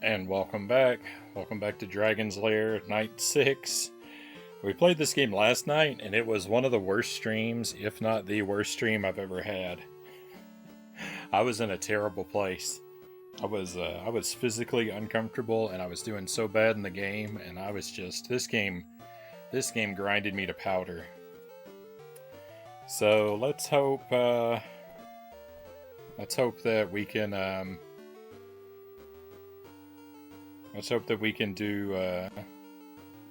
And welcome back. Welcome back to Dragon's Lair, Night 6. We played this game last night, and it was one of the worst streams, if not the worst stream I've ever had. I was in a terrible place. I was physically uncomfortable, and I was doing so bad in the game, and I was just this game grinded me to powder. So let's hope that we can let's hope that we can do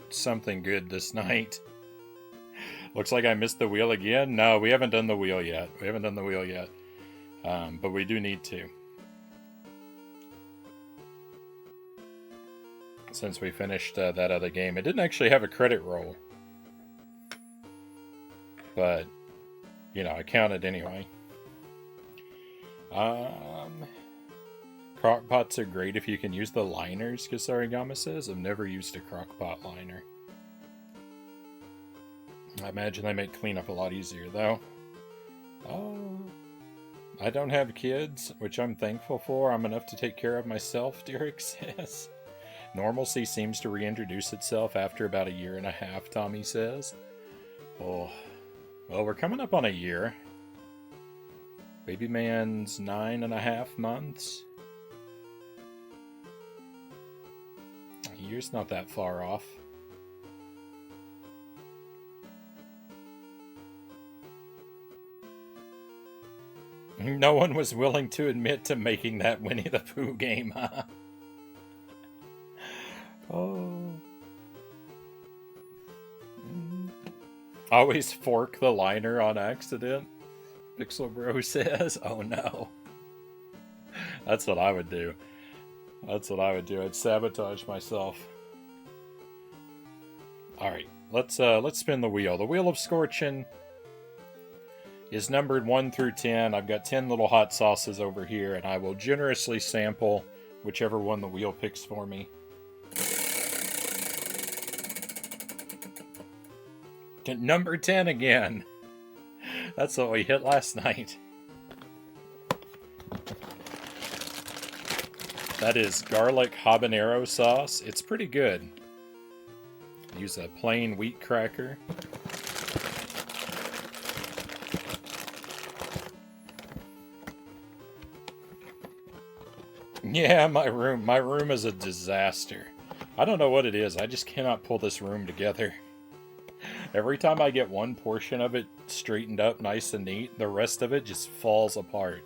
something good this night. Looks like I missed the wheel again. No, we haven't done the wheel yet. But we do need to. Since we finished that other game. It didn't actually have a credit roll. But, I counted anyway. Crockpots are great if you can use the liners, Kasarigama says. I've never used a crockpot liner. I imagine they make cleanup a lot easier, though. I don't have kids, which I'm thankful for. I'm enough to take care of myself, Derek says. Normalcy seems to reintroduce itself after about a year and a half, Tommy says. Oh, well, we're coming up on a year. Baby man's 9.5 months. A year's not that far off. No one was willing to admit to making that Winnie the Pooh game, huh? Oh. Always fork the liner on accident, Pixel Bro says. Oh no. That's what I would do. I'd sabotage myself. Alright, let's spin the wheel. The Wheel of Scorchin is numbered 1 through 10. I've got 10 little hot sauces over here, and I will generously sample whichever one the wheel picks for me. Number 10 again. That's what we hit last night. That is garlic habanero sauce. It's pretty good. Use a plain wheat cracker. Yeah, my room is a disaster. I don't know what it is. I just cannot pull this room together. Every time I get one portion of it straightened up nice and neat, the rest of it just falls apart.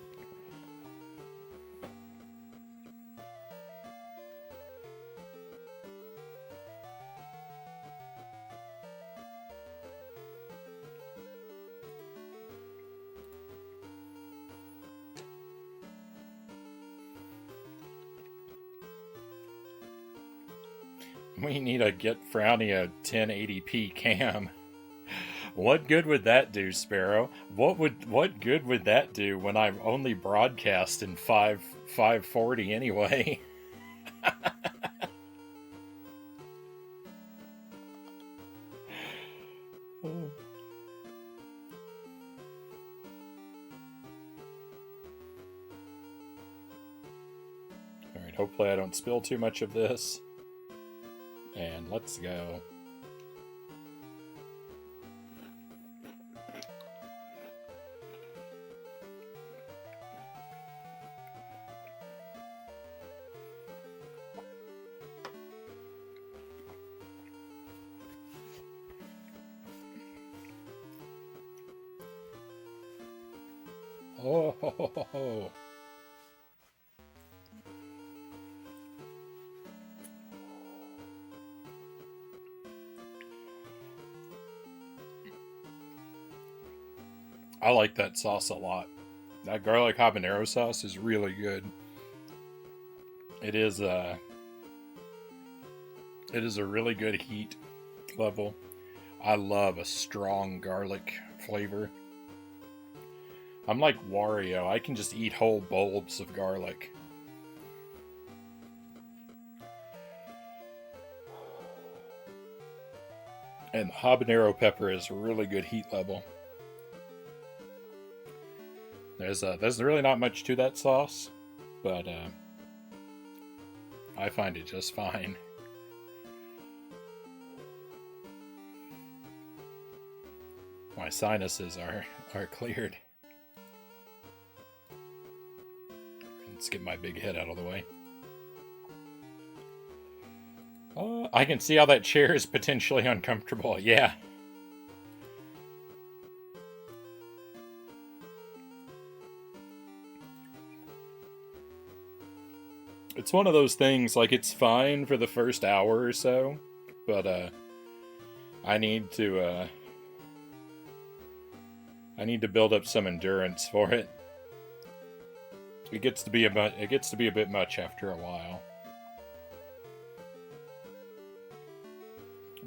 We need to get Frownie a 1080p cam. What good would that do, Sparrow? What good would that do when I only broadcast in 540 anyway? Alright, hopefully I don't spill too much of this. And let's go. Oh, ho, ho, ho, ho. I like that sauce a lot. That garlic habanero sauce is really good. It is a really good heat level. I love a strong garlic flavor. I'm like Wario. I can just eat whole bulbs of garlic. And the habanero pepper is a really good heat level. There's really not much to that sauce, but I find it just fine. My sinuses are cleared. Let's get my big head out of the way. I can see how that chair is potentially uncomfortable. Yeah. It's one of those things, like, it's fine for the first hour or so, but I need to build up some endurance for it. It gets to be a bit much after a while.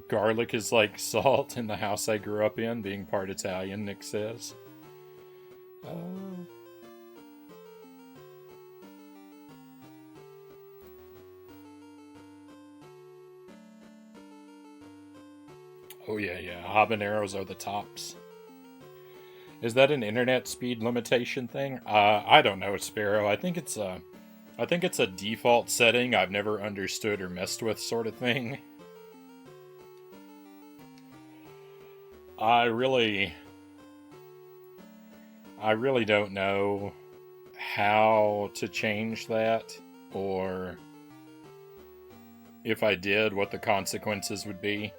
Garlic is like salt in the house I grew up in, being part Italian, Nick says. Oh yeah, habaneros are the tops. Is that an internet speed limitation thing? I don't know, Sparrow. I think it's a default setting I've never understood or messed with, sort of thing. I really don't know how to change that, or if I did, what the consequences would be.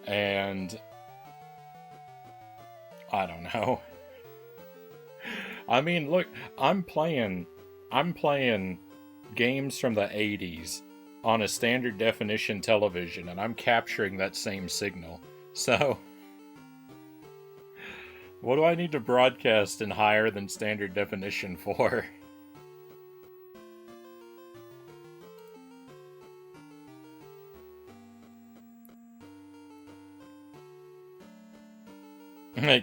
And I don't know. I mean, look, I'm playing games from the 80s on a standard definition television, and I'm capturing that same signal. So, what do I need to broadcast in higher than standard definition for?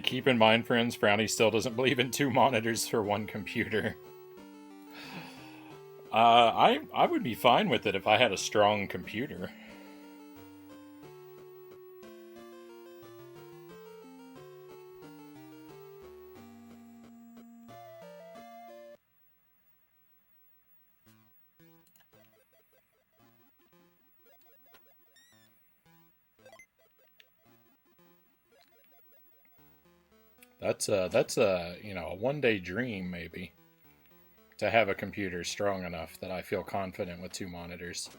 Keep in mind, friends, Frownie still doesn't believe in 2 monitors for 1 computer. I would be fine with it if I had a strong computer. That's a a 1-day dream, maybe, to have a computer strong enough that I feel confident with 2 monitors.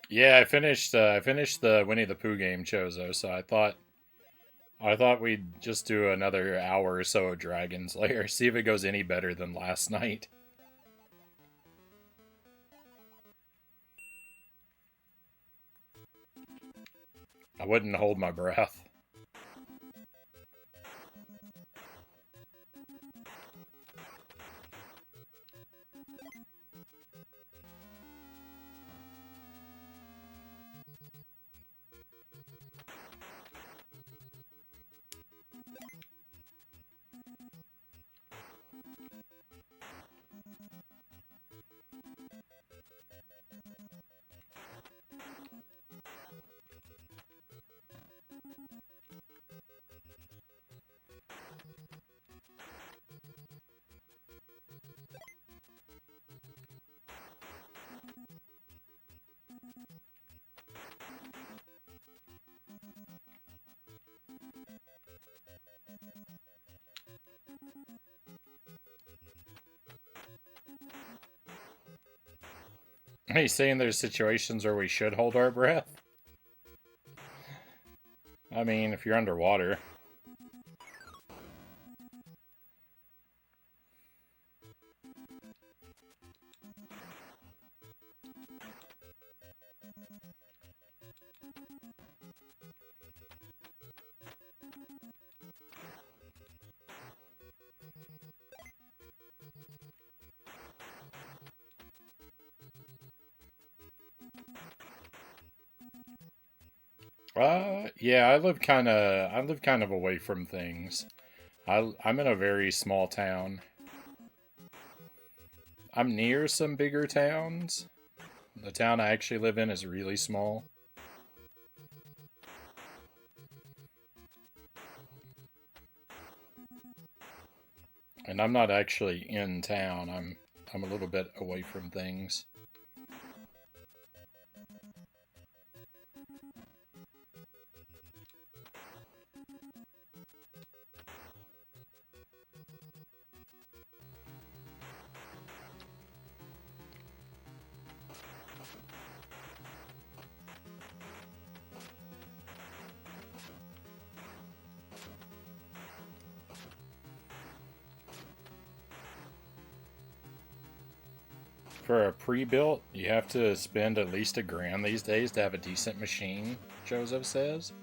Yeah, I finished the Winnie the Pooh game, Chozo. So I thought we'd just do another hour or so of Dragon's Lair, see if it goes any better than last night. I wouldn't hold my breath. Are you saying there's situations where we should hold our breath? I mean, if you're underwater. Yeah, I live kind of away from things. I'm in a very small town. I'm near some bigger towns. The town I actually live in is really small. And I'm not actually in town. I'm a little bit away from things. For a pre-built, you have to spend at least $1,000 these days to have a decent machine, Joseph says.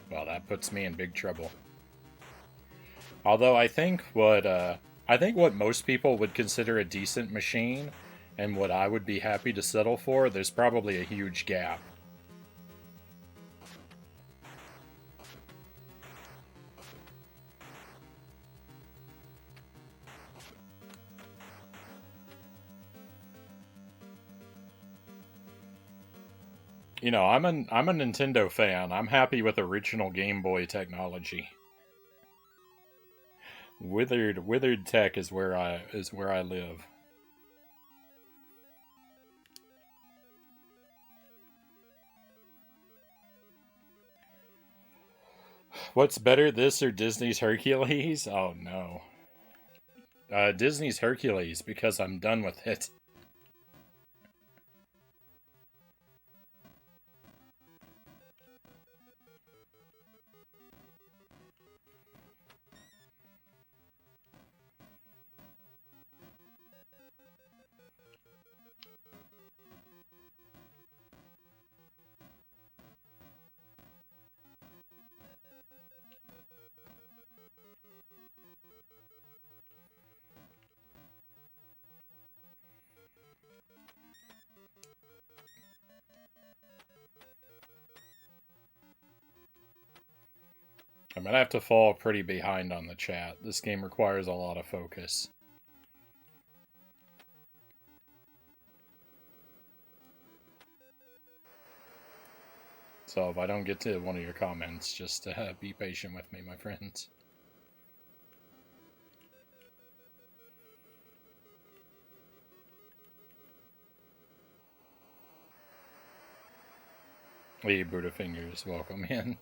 Well, that puts me in big trouble. Although I think what most people would consider a decent machine and what I would be happy to settle for, there's probably a huge gap. I'm a Nintendo fan. I'm happy with original Game Boy technology. Withered tech is where I live. What's better, this or Disney's Hercules? Oh no. Disney's Hercules because I'm done with it. I'm gonna have to fall pretty behind on the chat. This game requires a lot of focus. So if I don't get to one of your comments, just be patient with me, my friends. Hey, Buddha Fingers, welcome in.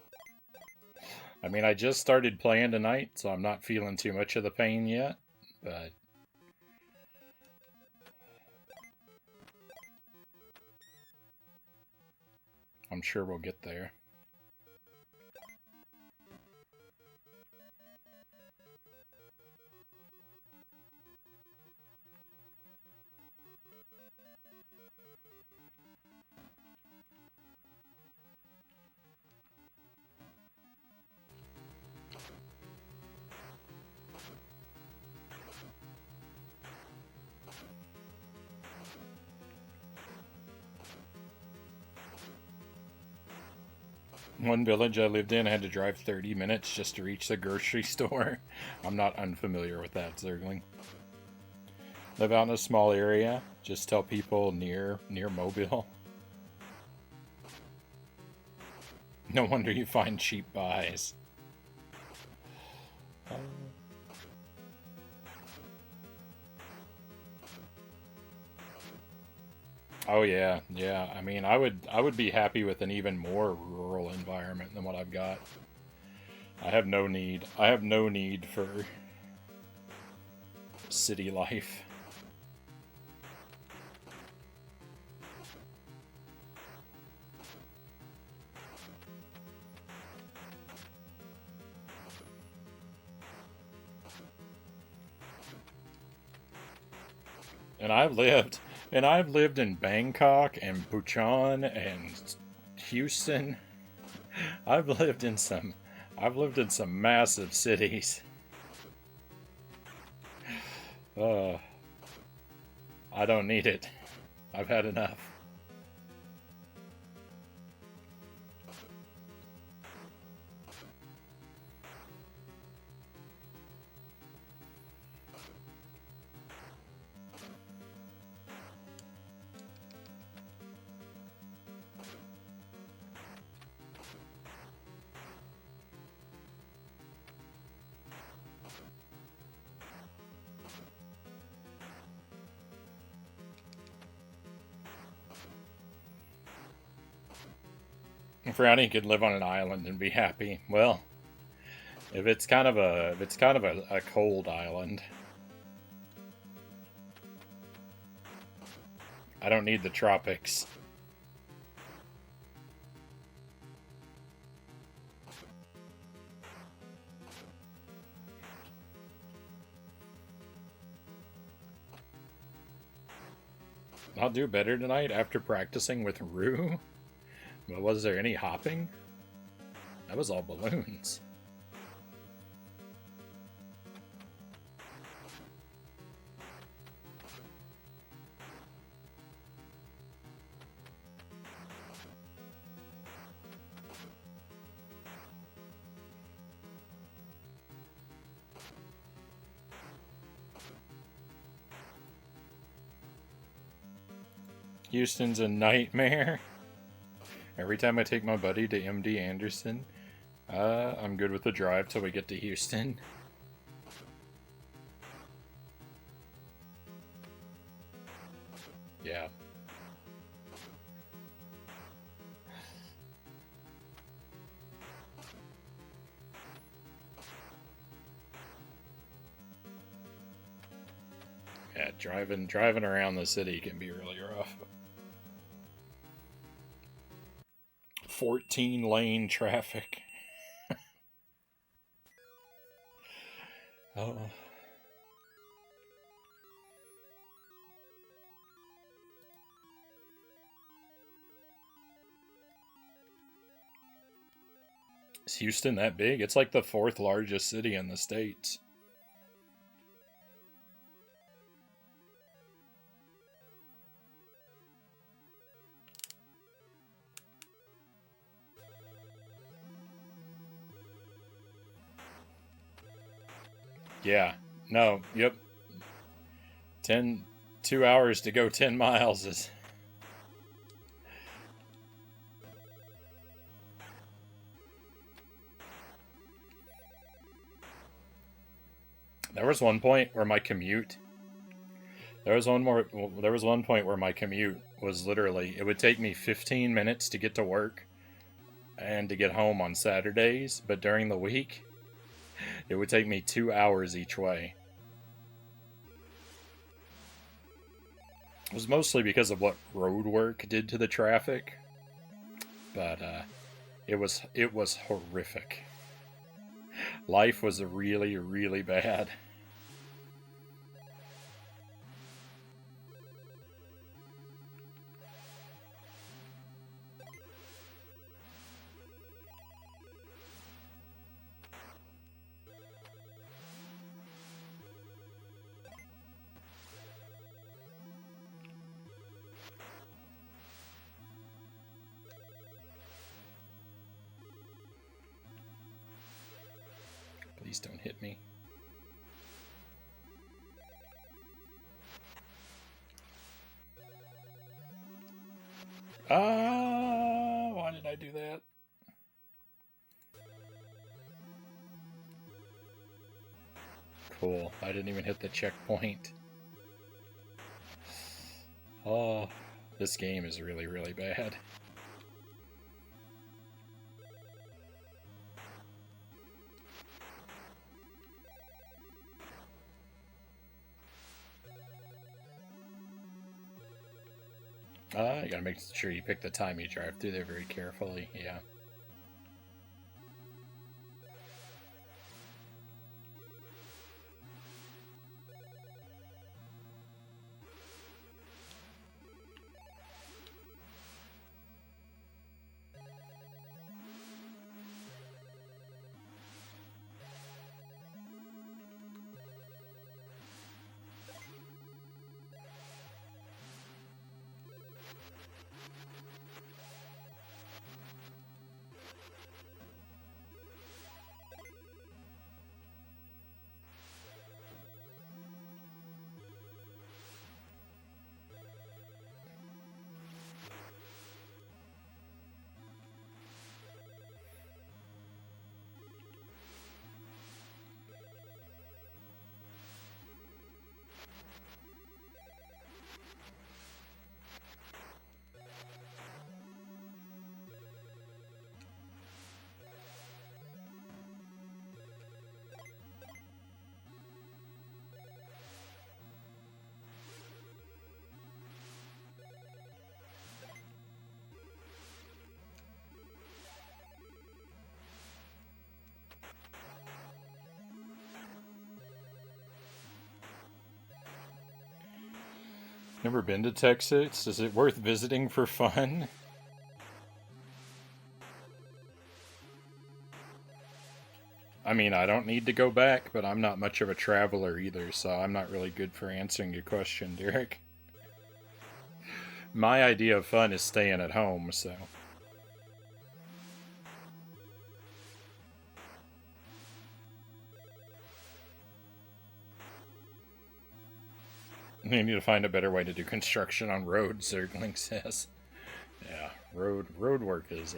I mean, I just started playing tonight, so I'm not feeling too much of the pain yet, but I'm sure we'll get there. One village I lived in, I had to drive 30 minutes just to reach the grocery store. I'm not unfamiliar with that, Zergling. Live out in a small area. Just tell people near Mobile. No wonder you find cheap buys. Oh yeah, yeah. I mean, I would be happy with an even more rural environment than what I've got. I have no need. I have no need for city life. And I've lived in Bangkok and Busan and Houston. I've lived in some I've lived in some massive cities. Uh, I don't need it. I've had enough. Frownie could live on an island and be happy. Well, if it's kind of a cold island, I don't need the tropics. I'll do better tonight after practicing with Rue. But was there any hopping? That was all balloons. Houston's a nightmare. Every time I take my buddy to MD Anderson, I'm good with the drive till we get to Houston. Yeah. Yeah, driving around the city can be really rough. 14-lane traffic. Oh. Is Houston that big? It's like the 4th largest city in the States. Yeah. No. Yep. 2 hours to go 10 miles is... There was one point where my commute... There was one point where my commute was literally... It would take me 15 minutes to get to work and to get home on Saturdays, but during the week, it would take me 2 hours each way. It was mostly because of what road work did to the traffic, but it was horrific. Life was really, really bad. Please don't hit me. Why did I do that? Cool. I didn't even hit the checkpoint. Oh, this game is really, really bad. You gotta make sure you pick the time you drive through there very carefully, yeah. Never been to Texas? Is it worth visiting for fun? I mean, I don't need to go back, but I'm not much of a traveler either, so I'm not really good for answering your question, Derek. My idea of fun is staying at home, so. You need to find a better way to do construction on roads, Zergling says. Yeah, road work is,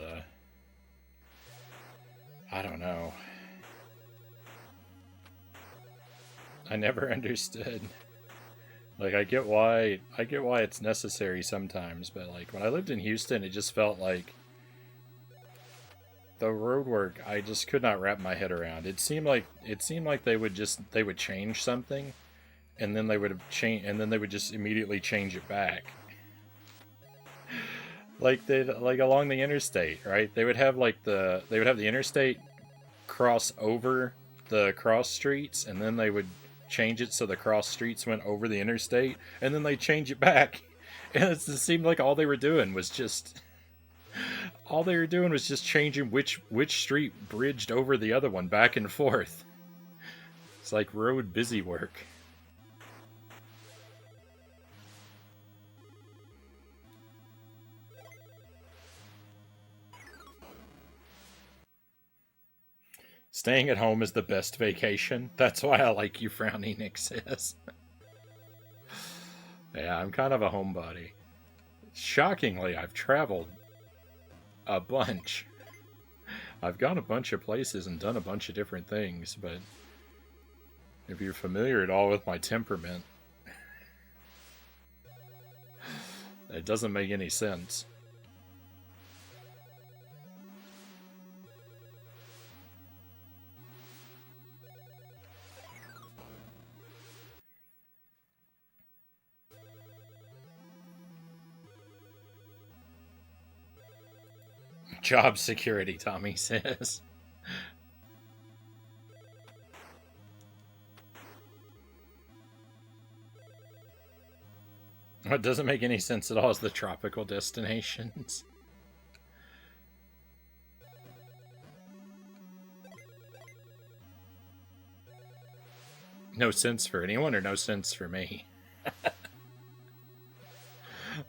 I don't know. I never understood. Like, I get why it's necessary sometimes, but like when I lived in Houston, it just felt like the road work I just could not wrap my head around. It seemed like they would change something, and then they would have change, and then they would just immediately change it back. Like along the interstate, right? They would have the interstate cross over the cross streets, and then they would change it so the cross streets went over the interstate, and then they change it back. And it seemed like all they were doing was just changing which street bridged over the other one back and forth. It's like road busy work. Staying at home is the best vacation. That's why I like you, Frownie, Nick says. Yeah, I'm kind of a homebody. Shockingly, I've traveled a bunch. I've gone a bunch of places and done a bunch of different things, but if you're familiar at all with my temperament, it doesn't make any sense. Job security, Tommy says. What doesn't make any sense at all is the tropical destinations. No sense for anyone or no sense for me?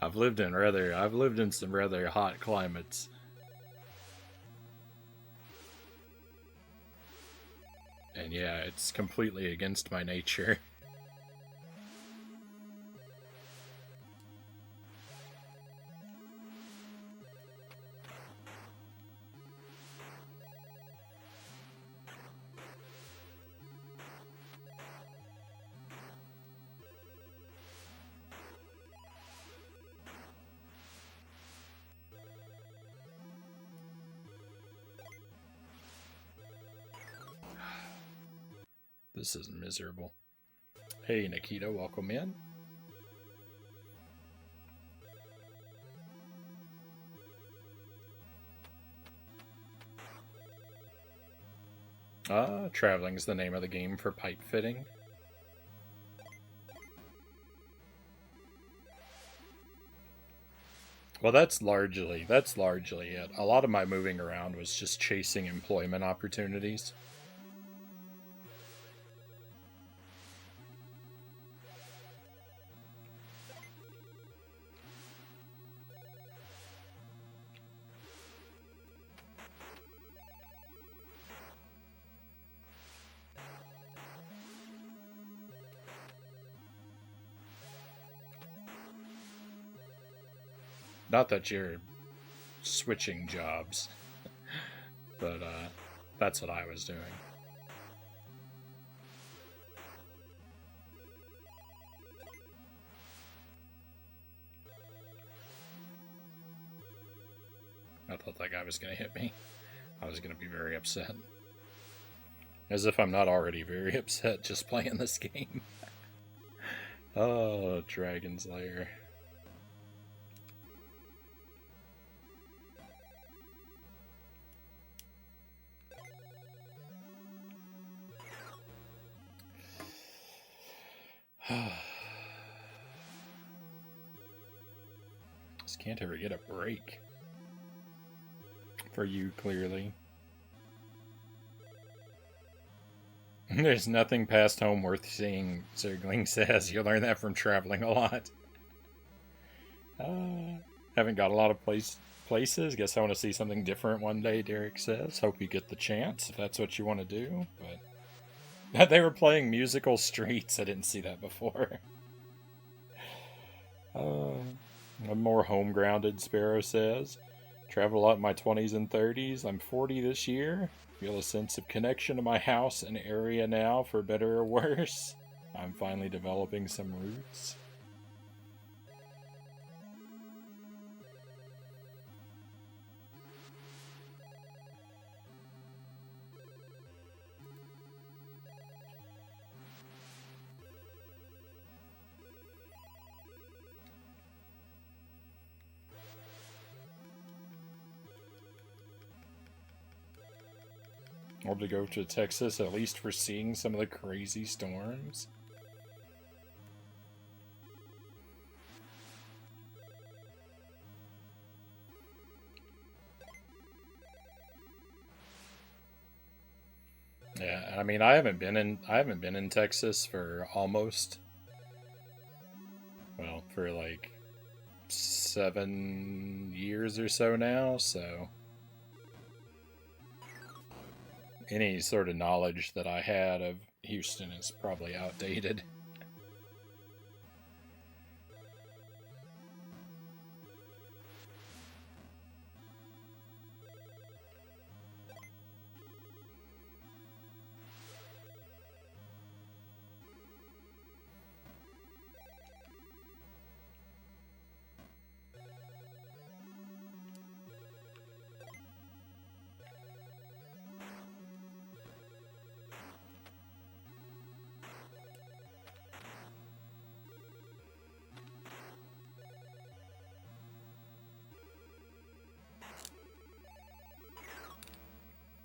I've lived in some rather hot climates. And yeah, it's completely against my nature. This is miserable. Hey, Nikita, welcome in. Traveling is the name of the game for pipe fitting. Well, that's largely it. A lot of my moving around was just chasing employment opportunities. Not that you're switching jobs, but that's what I was doing. I thought that guy was going to hit me. I was going to be very upset. As if I'm not already very upset just playing this game. Oh, Dragon's Lair. can't ever get a break. For you, clearly. There's nothing past home worth seeing, Zergling says. You learn that from traveling a lot. Haven't got a lot of places. Guess I want to see something different one day, Derek says. Hope you get the chance if that's what you want to do. But they were playing musical Streets. I didn't see that before. I'm more home-grounded, Sparrow says. Travel a lot in my 20s and 30s. I'm 40 this year. Feel a sense of connection to my house and area now, for better or worse. I'm finally developing some roots. Or to go to Texas, at least for seeing some of the crazy storms. Yeah, I mean, I haven't been in Texas for almost, well, for like 7 years or so now, so any sort of knowledge that I had of Houston is probably outdated.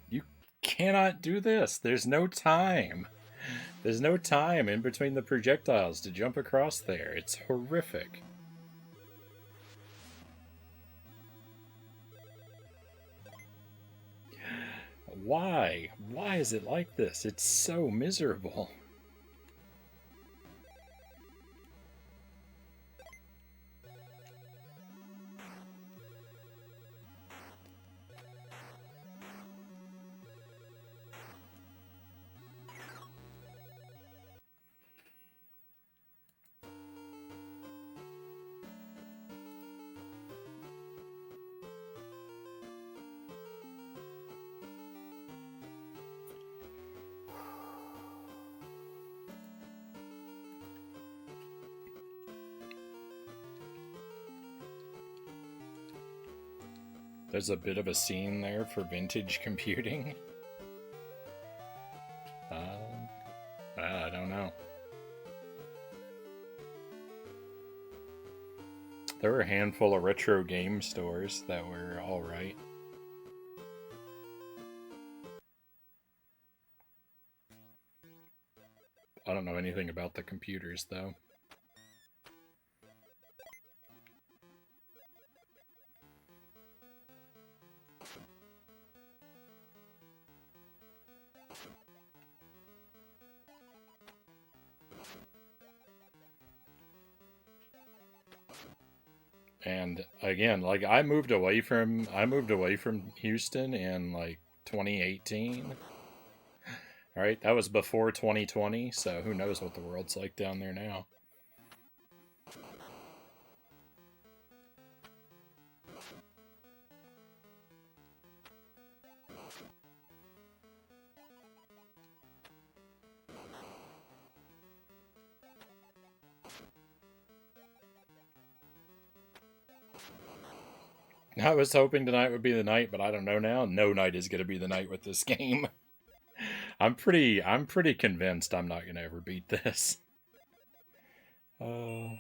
You cannot do this. There's no time. There's no time in between the projectiles to jump across there. It's horrific. Why? Why is it like this? It's so miserable. There's a bit of a scene there for vintage computing. I don't know. There were a handful of retro game stores that were alright. I don't know anything about the computers, though. And again, like I moved away from Houston in like 2018. All right, that was before 2020, so who knows what the world's like down there now. I was hoping tonight would be the night, but I don't know now. No night is going to be the night with this game. I'm pretty convinced I'm not going to ever beat this. I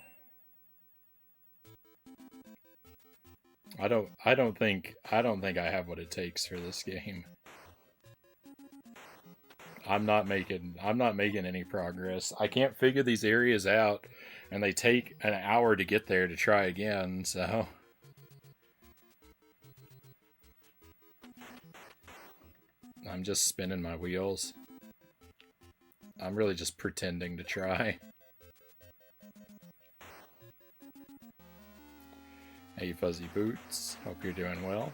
don't think I have what it takes for this game. I'm not making any progress. I can't figure these areas out, and they take an hour to get there to try again, so I'm just spinning my wheels. I'm really just pretending to try. Hey, Fuzzy Boots. Hope you're doing well.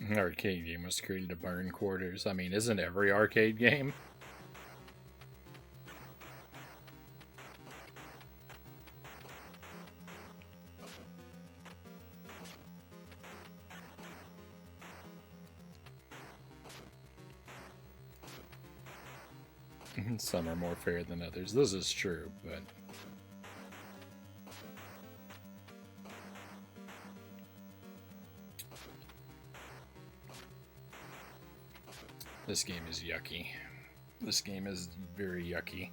An arcade game was created to burn quarters. I mean, isn't every arcade game? Some are more fair than others. This is true, but... this game is yucky. This game is very yucky.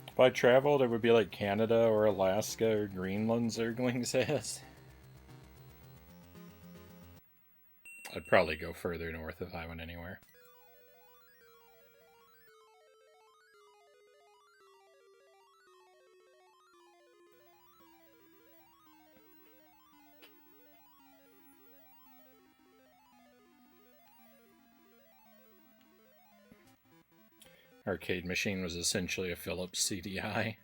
If I traveled, it would be like Canada or Alaska or Greenland, Zergling says. I'd probably go further north if I went anywhere. Arcade machine was essentially a Philips CDI.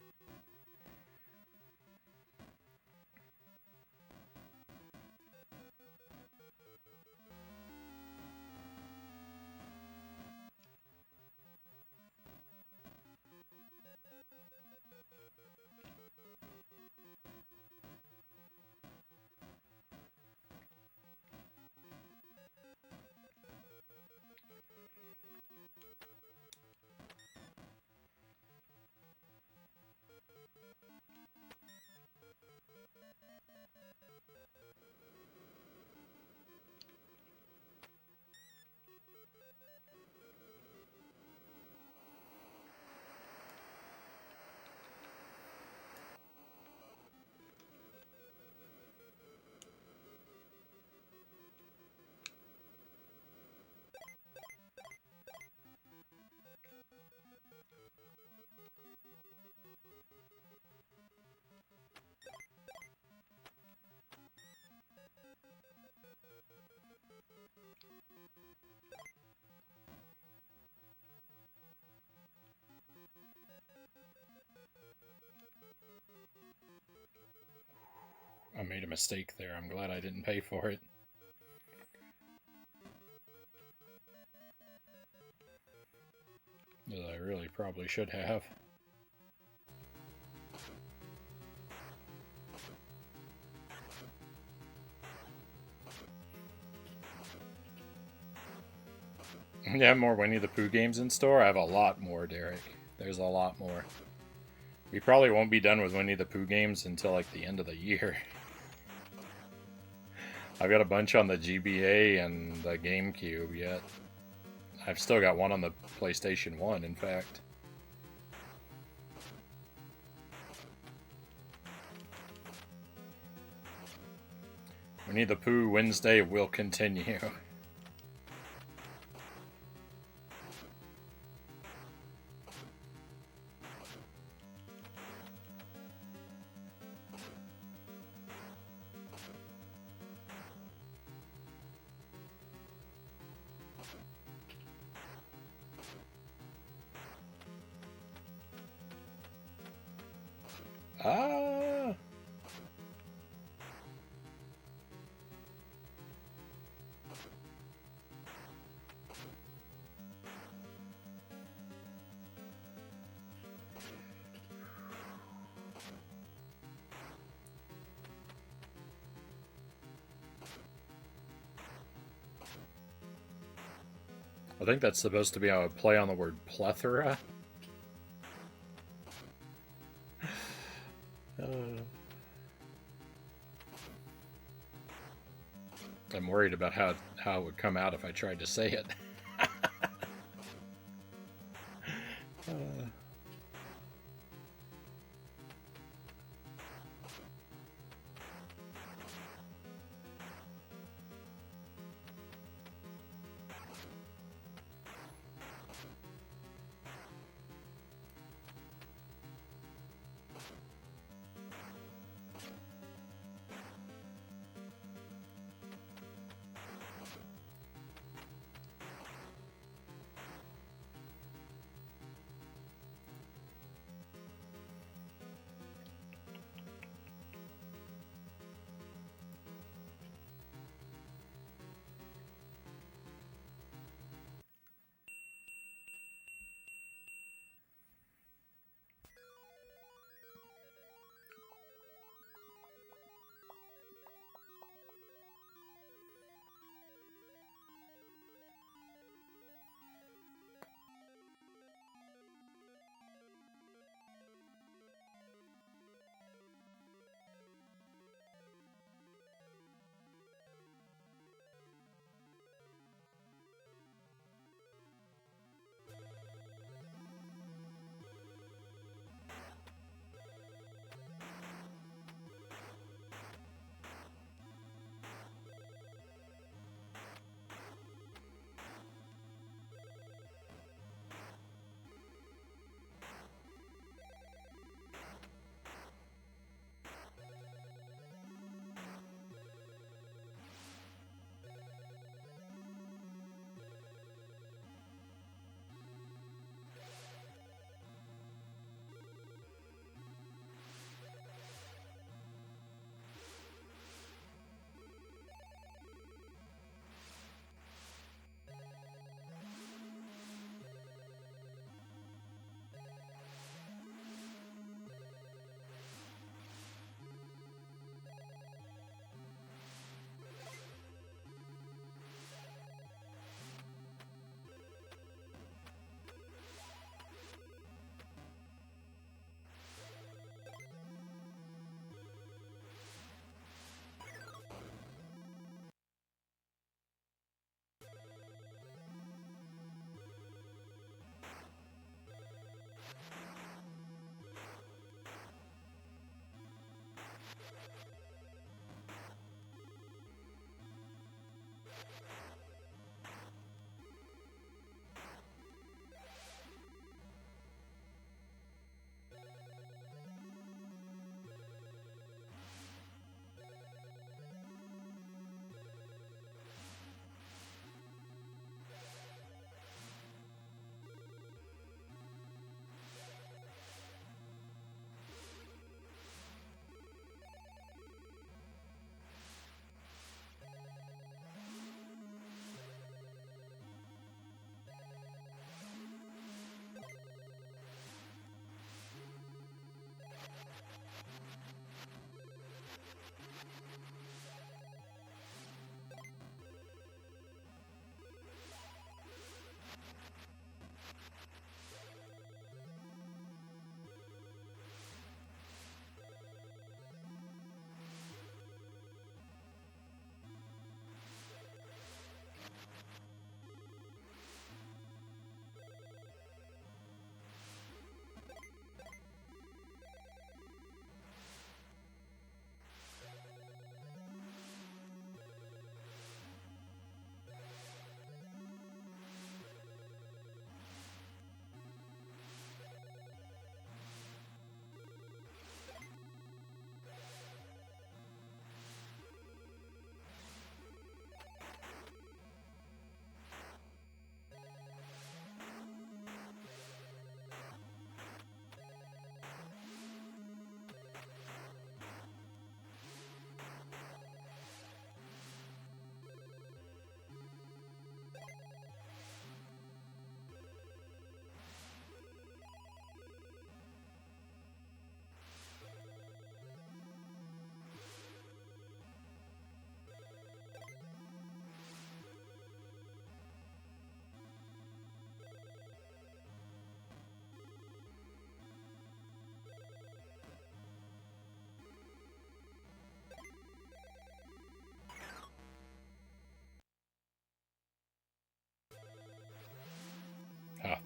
I made a mistake there. I'm glad I didn't pay for it. As I really probably should have. You have more Winnie the Pooh games in store? I have a lot more, Derek. There's a lot more. We probably won't be done with Winnie the Pooh games until like the end of the year. I've got a bunch on the GBA and the GameCube yet. I've still got one on the PlayStation 1, in fact. Winnie the Pooh Wednesday will continue. Ah! I think that's supposed to be a play on the word plethora. I'm worried about how it would come out if I tried to say it.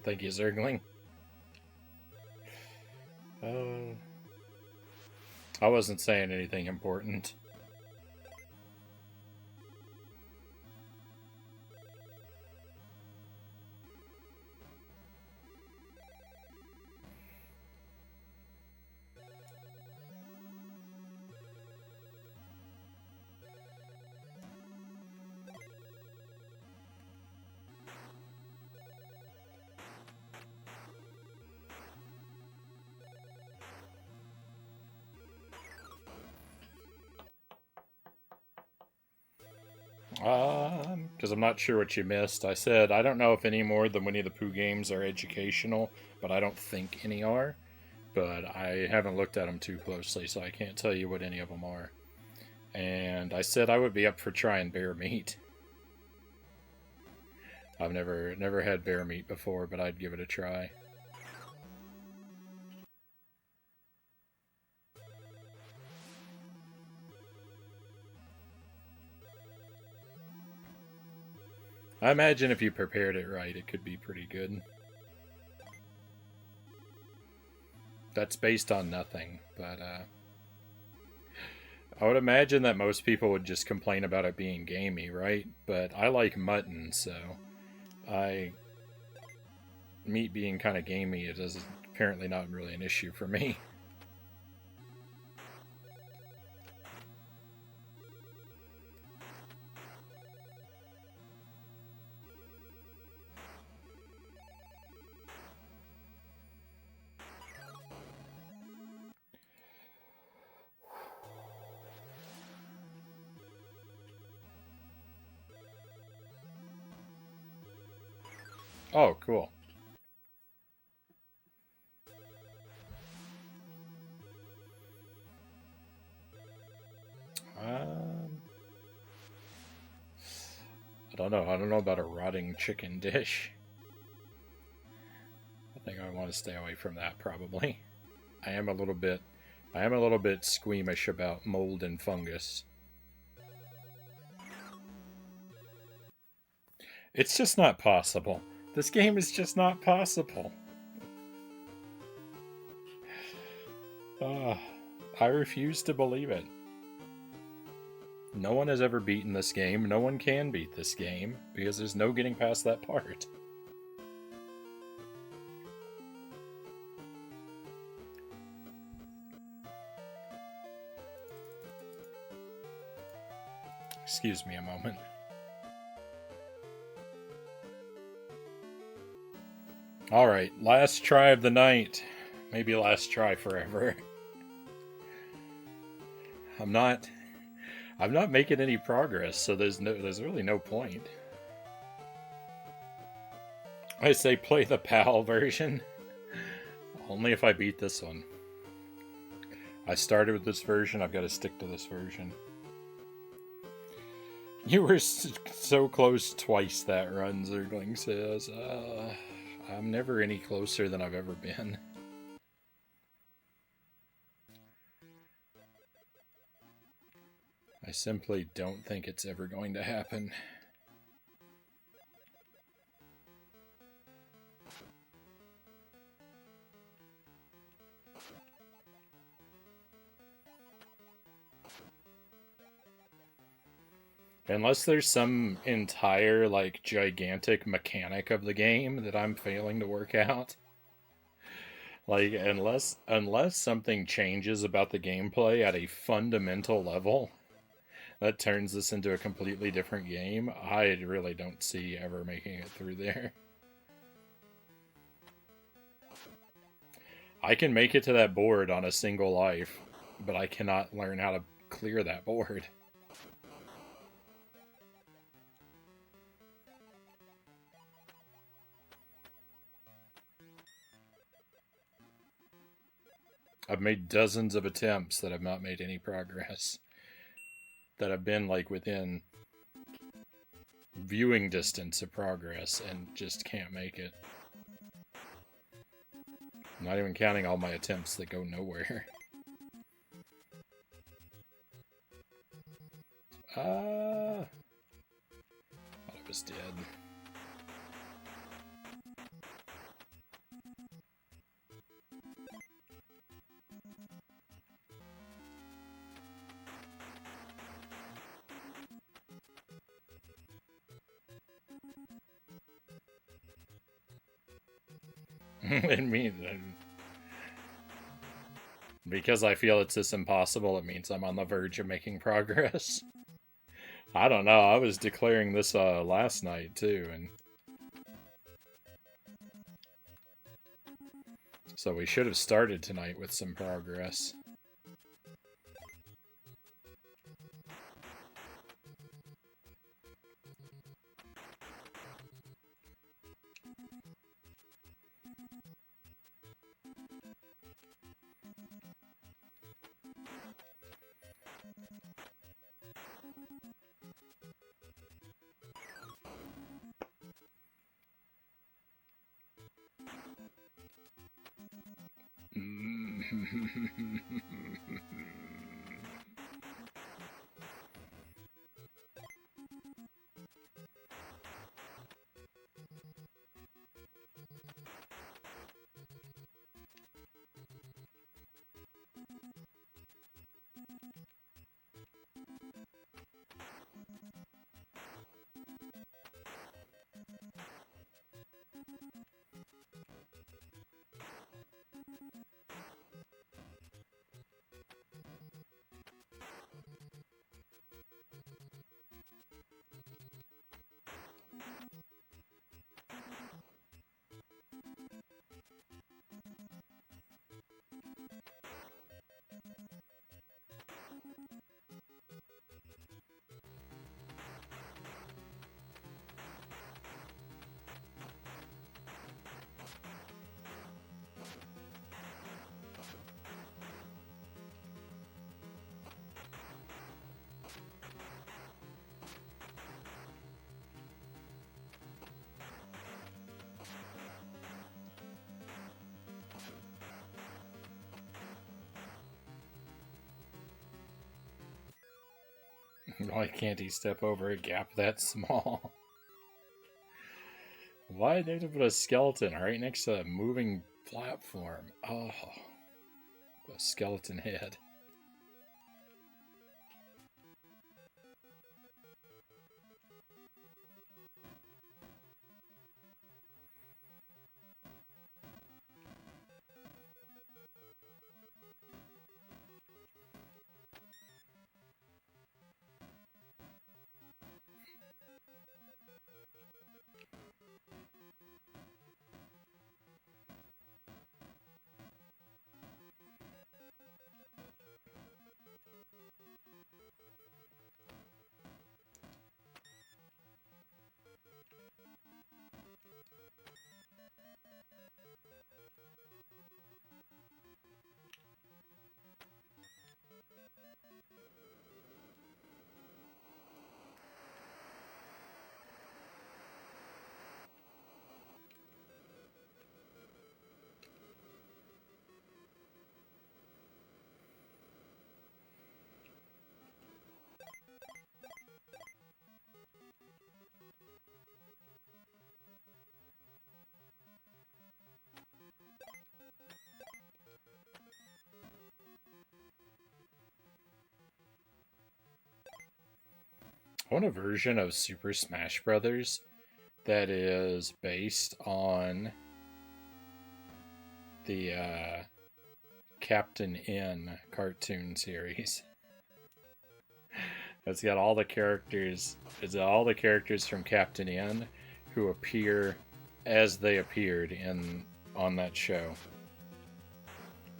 Thank you, Zergling. I wasn't saying anything important. Because I'm not sure what you missed. I said I don't know if any more of the Winnie the Pooh games are educational, but I don't think any are. But I haven't looked at them too closely, so I can't tell you what any of them are. And I said I would be up for trying bear meat. I've never had bear meat before, but I'd give it a try. I imagine if you prepared it right, it could be pretty good. That's based on nothing, but I would imagine that most people would just complain about it being gamey, right? But I like mutton, so meat being kind of gamey, it is apparently not really an issue for me. Oh, cool. I don't know. I don't know about a rotting chicken dish. I think I want to stay away from that probably. I am a little bit squeamish about mold and fungus. It's just not possible. This game is just not possible. I refuse to believe it. No one has ever beaten this game. No one can beat this game because there's no getting past that part. Excuse me a moment. Alright, last try of the night. Maybe last try forever. I'm not making any progress, so there's really no point. I say play the PAL version. Only if I beat this one. I started with this version, I've got to stick to this version. You were so close twice that run, Zergling says. I'm never any closer than I've ever been. I simply don't think it's ever going to happen. Unless there's some entire, like, gigantic mechanic of the game that I'm failing to work out. Like, unless something changes about the gameplay at a fundamental level that turns this into a completely different game, I really don't see ever making it through there. I can make it to that board on a single life, but I cannot learn how to clear that board. I've made dozens of attempts that have not made any progress. That have been, like, within viewing distance of progress and just can't make it. I'm not even counting all my attempts that go nowhere. Thought I was dead. It means because I feel it's this impossible, it means I'm on the verge of making progress. I don't know. I was declaring this last night too, and so we should have started tonight with some progress. Why can't he step over a gap that small? Why did they put a skeleton right next to a moving platform? Oh, a skeleton head. I want a version of Super Smash Brothers that is based on the Captain N cartoon series. It's got all the characters. It's all the characters from Captain N who appear as they appeared in on that show.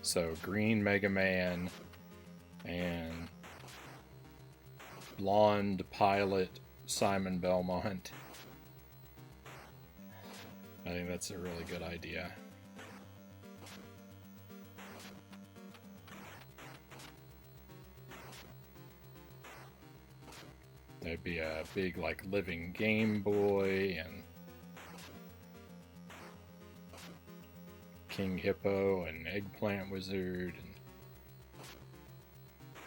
So Green Mega Man and blonde pilot Simon Belmont. I think that's a really good idea. There'd be a big, like, living Game Boy and King Hippo and Eggplant Wizard, and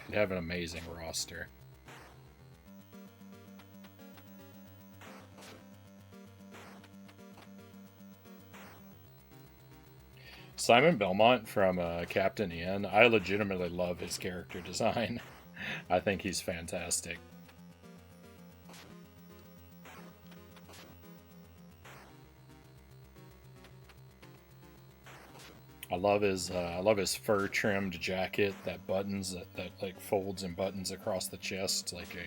you'd have an amazing roster. Simon Belmont from Captain N, I legitimately love his character design. I think he's fantastic. I love his fur trimmed jacket that buttons that like folds and buttons across the chest like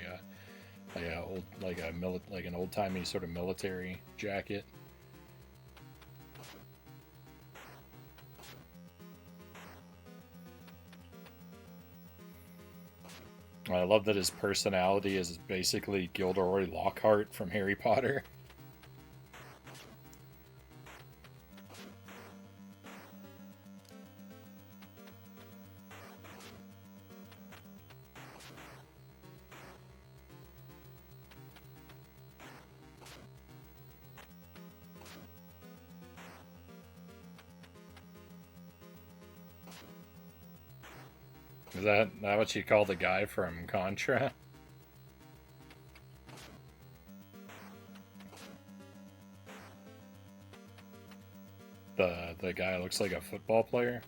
an old timey sort of military jacket. I love that his personality is basically Gilderoy Lockhart from Harry Potter. Is that what you call the guy from Contra? The guy looks like a football player.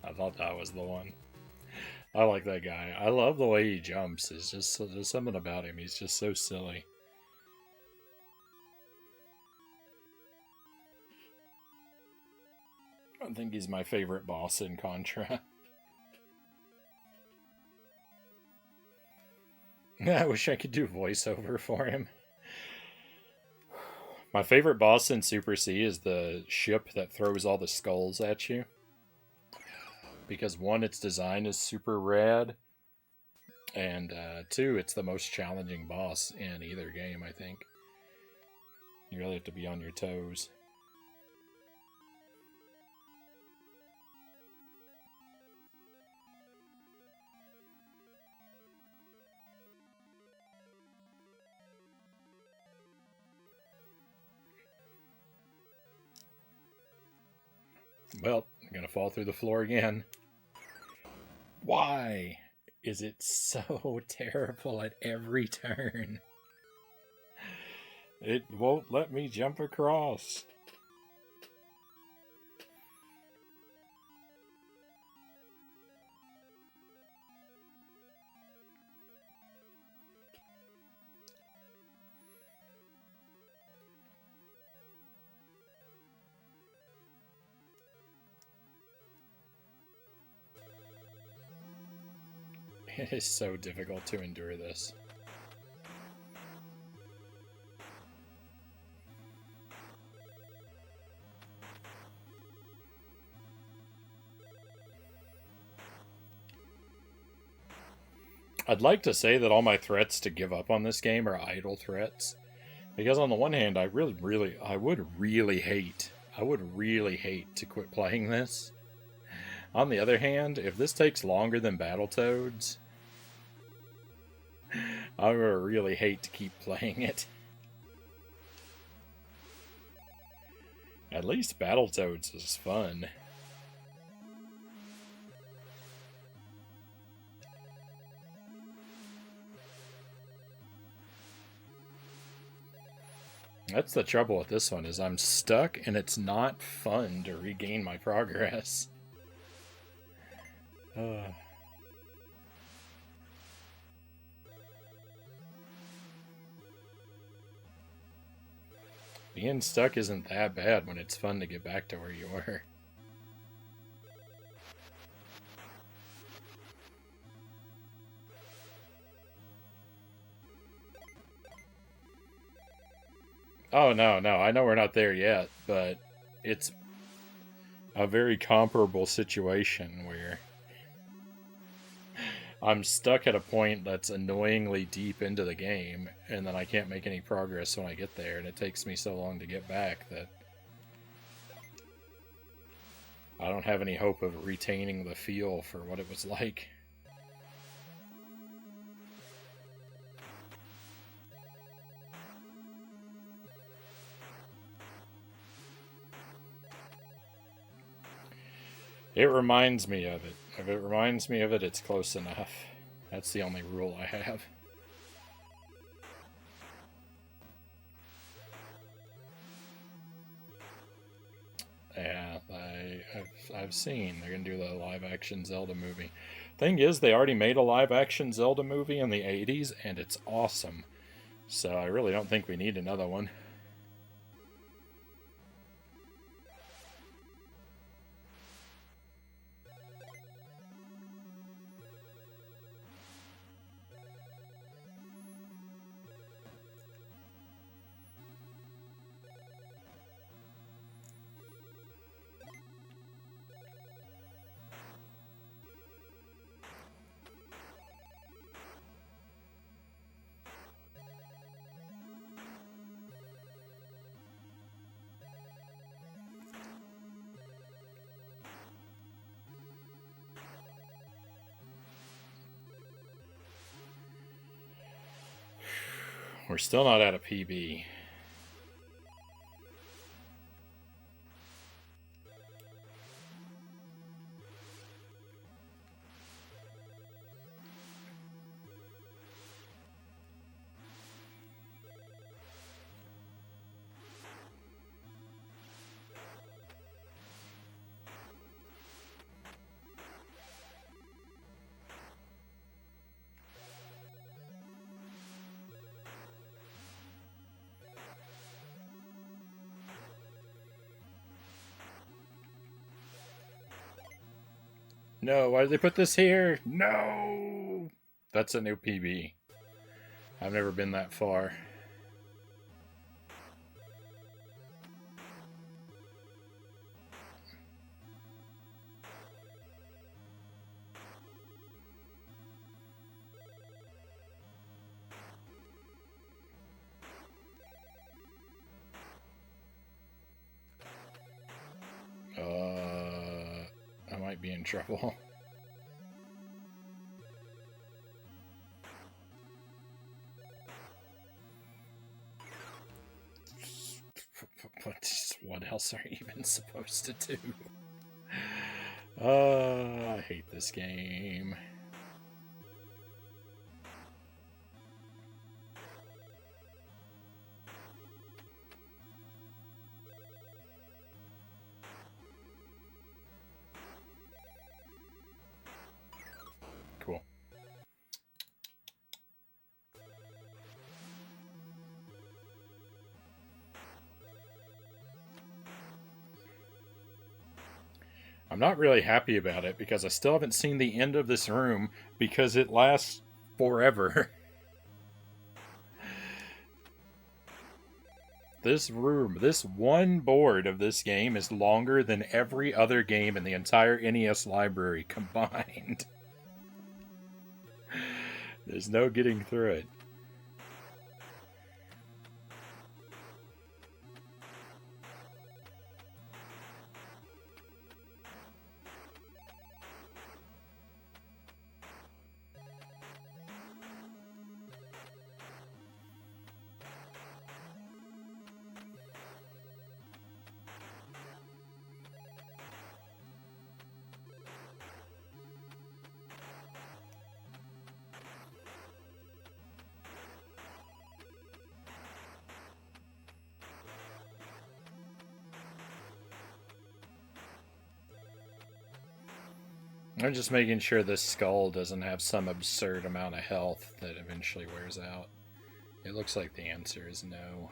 I thought that was the one. I like that guy. I love the way he jumps. It's just there's something about him. He's just so silly. I think he's my favorite boss in Contra. I wish I could do voiceover for him. My favorite boss in Super C is the ship that throws all the skulls at you. Because one, its design is super rad, and two, it's the most challenging boss in either game, I think. You really have to be on your toes. Well, I'm gonna fall through the floor again. Why is it so terrible at every turn? It won't let me jump across. It is so difficult to endure this. I'd like to say that all my threats to give up on this game are idle threats. Because on the one hand, I would really hate to quit playing this. On the other hand, if this takes longer than Battletoads, I'm gonna really hate to keep playing it. At least Battletoads is fun. That's the trouble with this one, is I'm stuck and it's not fun to regain my progress. Being stuck isn't that bad when it's fun to get back to where you were. Oh, no, I know we're not there yet, but it's a very comparable situation where I'm stuck at a point that's annoyingly deep into the game, and then I can't make any progress when I get there, and it takes me so long to get back that I don't have any hope of retaining the feel for what it was like. It reminds me of it. If it reminds me of it, it's close enough. That's the only rule I have. Yeah, I've seen they're gonna do the live action Zelda movie. Thing is, they already made a live action Zelda movie in the 80s, and it's awesome. So I really don't think we need another one. We're still not at a PB. No, why did they put this here? No! That's a new PB. I've never been that far. I might be in trouble. What else are you even supposed to do? I hate this game. Cool. I'm not really happy about it because I still haven't seen the end of this room because it lasts forever. This room, this one board of this game is longer than every other game in the entire NES library combined. There's no getting through it. I'm just making sure this skull doesn't have some absurd amount of health that eventually wears out. It looks like the answer is no.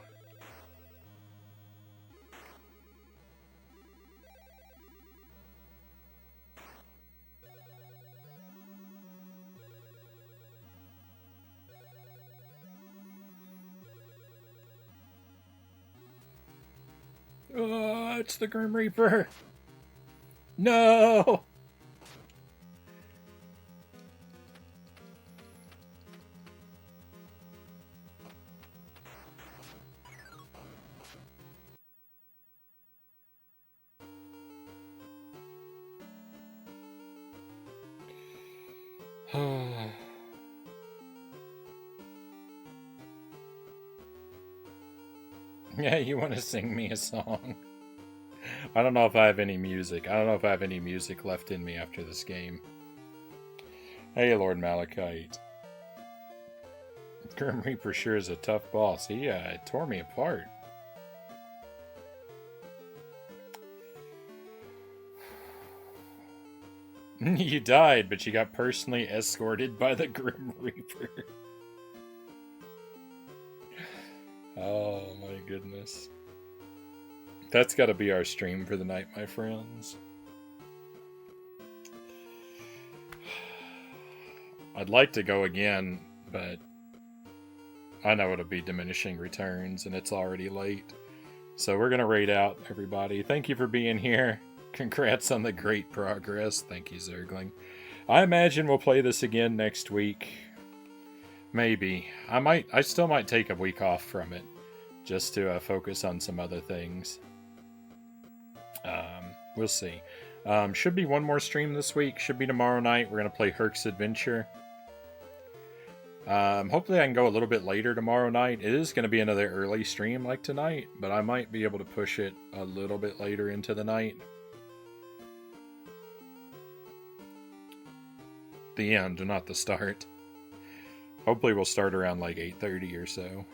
Oh, it's the Grim Reaper! No! Yeah, you want to sing me a song? I don't know if I have any music. I don't know if I have any music left in me after this game. Hey, Lord Malachite. Grim Reaper sure is a tough boss. He tore me apart. You died, but you got personally escorted by the Grim Reaper. Oh my goodness. That's got to be our stream for the night, my friends. I'd like to go again, but I know it'll be diminishing returns and it's already late. So we're going to raid out, everybody. Thank you for being here. Congrats on the great progress. Thank you, Zergling. I imagine we'll play this again next week. Maybe. I still might take a week off from it just to focus on some other things. We'll see. Should be one more stream this week. Should be tomorrow night. We're going to play Herc's Adventure. Hopefully I can go a little bit later tomorrow night. It is going to be another early stream like tonight, but I might be able to push it a little bit later into the night. The end, not the start. Hopefully we'll start around like 8:30 or so.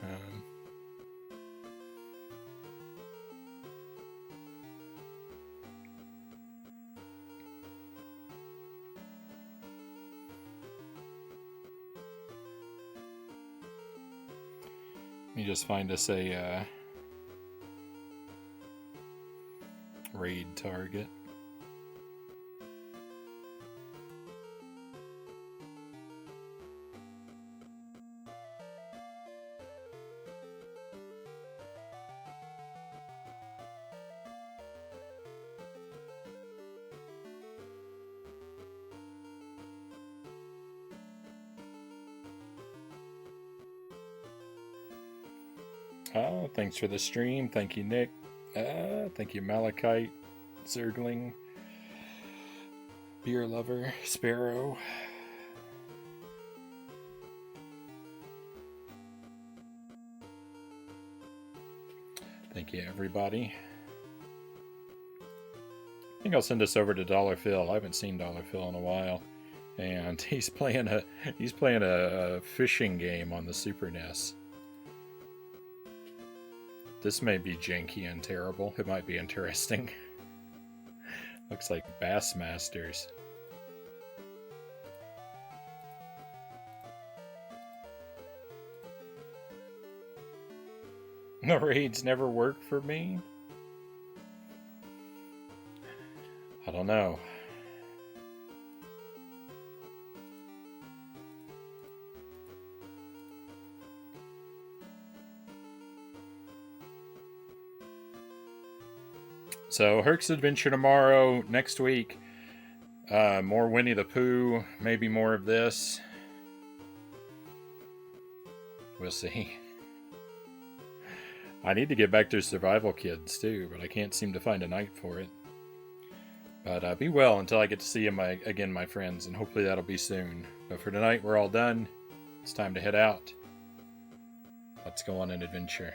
Let me just find us a raid target. Oh, thanks for the stream. Thank you, Nick. Thank you, Malachite, Zergling, Beer Lover, Sparrow. Thank you, everybody. I think I'll send this over to Dollar Phil. I haven't seen Dollar Phil in a while, and he's playing a fishing game on the Super NES. This may be janky and terrible. It might be interesting. Looks like Bassmasters. The raids never work for me? I don't know. So, Herc's Adventure tomorrow, next week. More Winnie the Pooh, maybe more of this. We'll see. I need to get back to Survival Kids too, but I can't seem to find a night for it. But be well until I get to see you again, my friends, and hopefully that'll be soon. But for tonight, we're all done. It's time to head out. Let's go on an adventure.